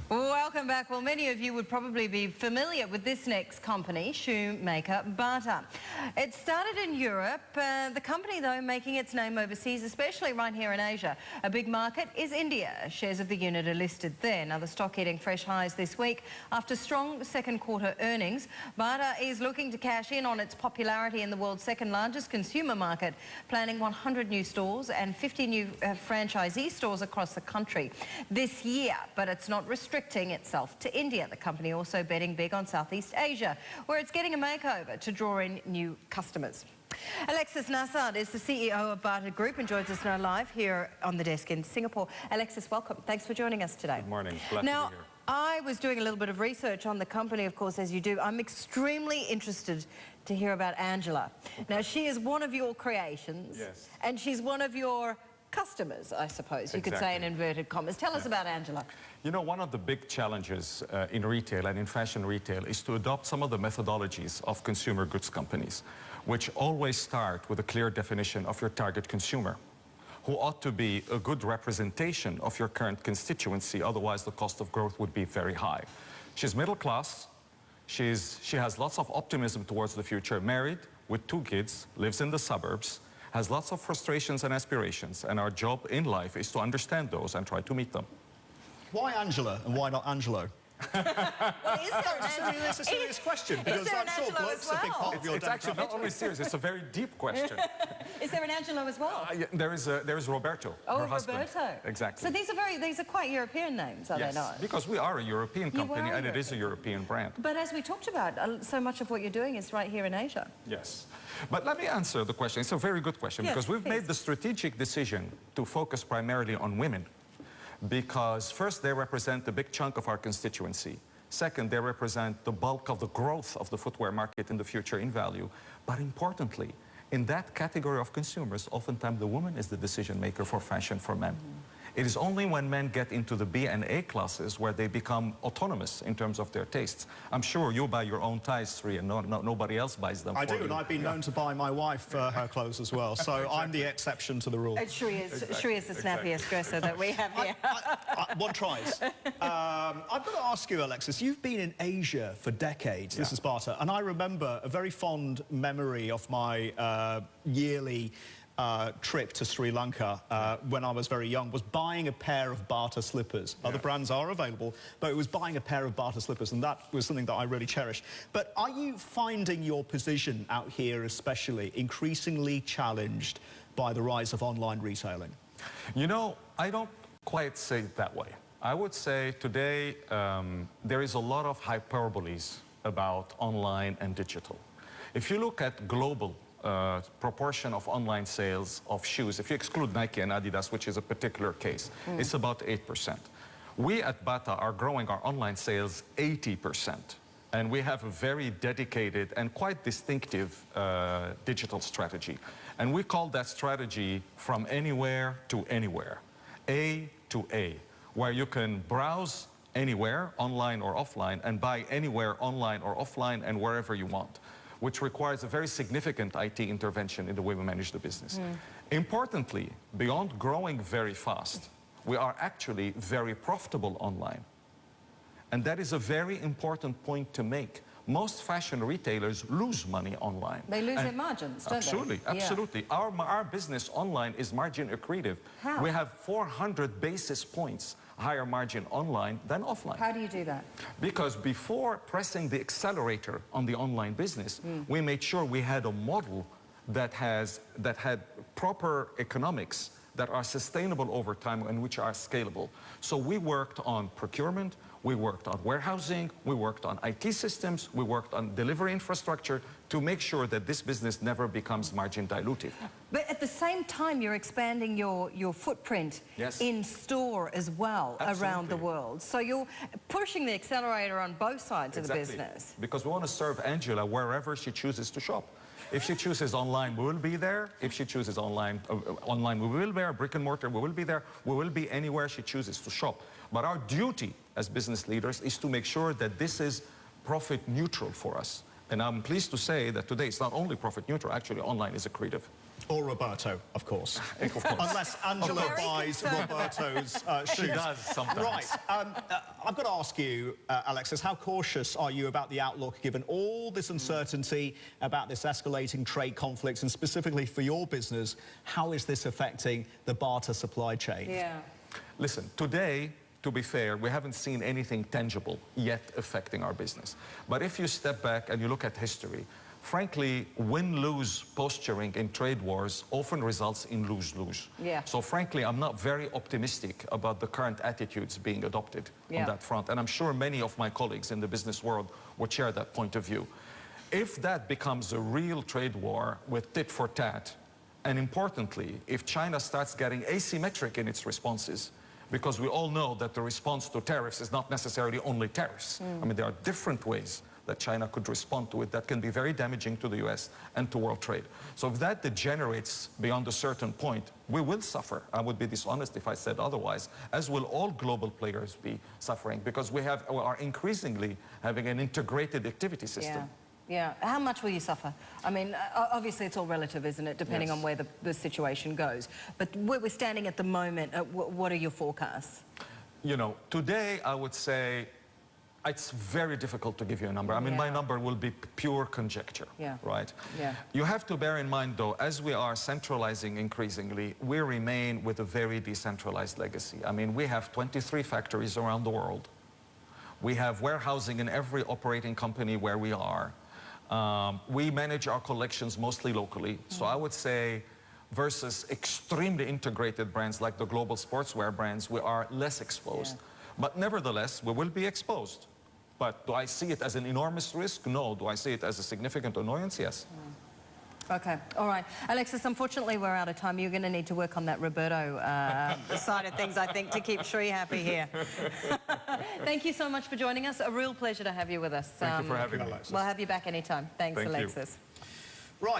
Welcome back. Well, many of you would probably be familiar with this next company, shoemaker Bata. It started in Europe. The company, though, making its name overseas, especially right here in Asia. A big market is India. Shares of the unit are listed there. Now, the stock hitting fresh highs this week after strong second quarter earnings. Bata is looking to cash in on its popularity in the world's second largest consumer market, planning 100 new stores and 50 new franchisee stores across the country this year. But it's not restricting itself to India. The company also betting big on Southeast Asia, where it's getting a makeover to draw in new customers. Alexis Nasard is the CEO of Bata Group and joins us now live here on the desk in Singapore. Alexis, welcome. Thanks for joining us today. Good morning. Glad to be here. I was doing a little bit of research on the company, of course, as you do. I'm extremely interested to hear about Angela. Now, she is one of your creations. Yes. And she's one of your customers, I suppose, you could say in inverted commas. Tell us about Angela. You know, one of the big challenges in retail and in fashion retail is to adopt some of the methodologies of consumer goods companies, which always start with a clear definition of your target consumer, who ought to be a good representation of your current constituency, otherwise the cost of growth would be very high. She's middle class, she has lots of optimism towards the future, married with 2 kids, lives in the suburbs, has lots of frustrations and aspirations, and our job in life is to understand those and try to meet them. Why Angela and why not Angelo? Well, is there It's a serious question, because I'm sure bloke's a big part of your It's actually not only serious, it's a very deep question. Is there an Angelo as well? Yeah, there is Roberto, her husband. Roberto. Exactly. So these are quite European names, are they not? Because we are a European company and it is a European brand. But as we talked about, so much of what you're doing is right here in Asia. Yes. But let me answer the question. It's a very good question, because we've made the strategic decision to focus primarily on women, because first, they represent a big chunk of our constituency. Second, they represent the bulk of the growth of the footwear market in the future in value. But importantly, in that category of consumers, oftentimes the woman is the decision maker for fashion for men. It is only when men get into the B and A classes where they become autonomous in terms of their tastes. I'm sure you buy your own ties, Sri, and nobody else buys them I for do, you. and I've been known to buy my wife her clothes as well, so exactly. I'm the exception to the rule. Sri is the snappiest dresser that we have here. One tries. I've got to ask you, Alexis, you've been in Asia for decades. This is Bata, and I remember a very fond memory of my yearly trip to Sri Lanka when I was very young, was buying a pair of Bata slippers. Other brands are available, but it was buying a pair of Bata slippers, and that was something that I really cherished. But are you finding your position out here especially increasingly challenged by the rise of online retailing? You know, I don't quite say it that way. I would say today there is a lot of hyperboles about online and digital. If you look at global proportion of online sales of shoes, if you exclude Nike and Adidas, which is a particular case, it's about 8%. We at Bata are growing our online sales 80%. And we have a very dedicated and quite distinctive digital strategy. And we call that strategy from anywhere to anywhere, A to A, where you can browse anywhere, online or offline, and buy anywhere, online or offline, and wherever you want, which requires a very significant IT intervention in the way we manage the business. Importantly, beyond growing very fast, we are actually very profitable online. And that is a very important point to make. Most fashion retailers lose money online. They lose their margins, don't they? Absolutely. Our business online is margin accretive. How? We have 400 basis points higher margin online than offline. How do you do that? Because before pressing the accelerator on the online business, we made sure we had a model that had proper economics that are sustainable over time and which are scalable. So we worked on procurement, we worked on warehousing, we worked on IT systems, we worked on delivery infrastructure to make sure that this business never becomes margin dilutive. But at the same time, you're expanding your footprint in store as well around the world. So you're pushing the accelerator on both sides of the business. Because we want to serve Angela wherever she chooses to shop. If she chooses online, we will be there. If she chooses online, we will be there. Brick and mortar, we will be there. We will be anywhere she chooses to shop. But our duty as business leaders is to make sure that this is profit neutral for us. And I'm pleased to say that today it's not only profit neutral, actually online is accretive. Or Roberto, of course. Of course. Unless Angela Very buys conservative. Roberto's She shoes. does sometimes. Right. I've got to ask you, Alexis, how cautious are you about the outlook given all this uncertainty about this escalating trade conflicts, and specifically for your business, how is this affecting the barter supply chain? Yeah. Listen, today, to be fair, we haven't seen anything tangible yet affecting our business. But if you step back and you look at history, frankly, win-lose posturing in trade wars often results in lose-lose. Yeah. So frankly, I'm not very optimistic about the current attitudes being adopted on that front. And I'm sure many of my colleagues in the business world would share that point of view. If that becomes a real trade war with tit for tat, and importantly, if China starts getting asymmetric in its responses, because we all know that the response to tariffs is not necessarily only tariffs. I mean, there are different ways that China could respond to it that can be very damaging to the US and to world trade. So if that degenerates beyond a certain point, we will suffer. I would be dishonest if I said otherwise, as will all global players be suffering, because we are increasingly having an integrated activity system. Yeah. How much will you suffer? I mean, obviously it's all relative, isn't it, depending on where the situation goes. But where we're standing at the moment, what are your forecasts? You know, today I would say it's very difficult to give you a number. I mean, my number will be pure conjecture, right? Yeah. You have to bear in mind, though, as we are centralizing increasingly, we remain with a very decentralized legacy. I mean, we have 23 factories around the world. We have warehousing in every operating company where we are. We manage our collections mostly locally. So I would say versus extremely integrated brands like the global sportswear brands, we are less exposed. But nevertheless, we will be exposed. But do I see it as an enormous risk? No. Do I see it as a significant annoyance? Yes. Okay, all right. Alexis, unfortunately, we're out of time. You're going to need to work on that Roberto side of things, I think, to keep Sri happy here. Thank you so much for joining us. A real pleasure to have you with us. Thank you for having me. Alexis. We'll have you back anytime. Thanks, Thank Alexis. You.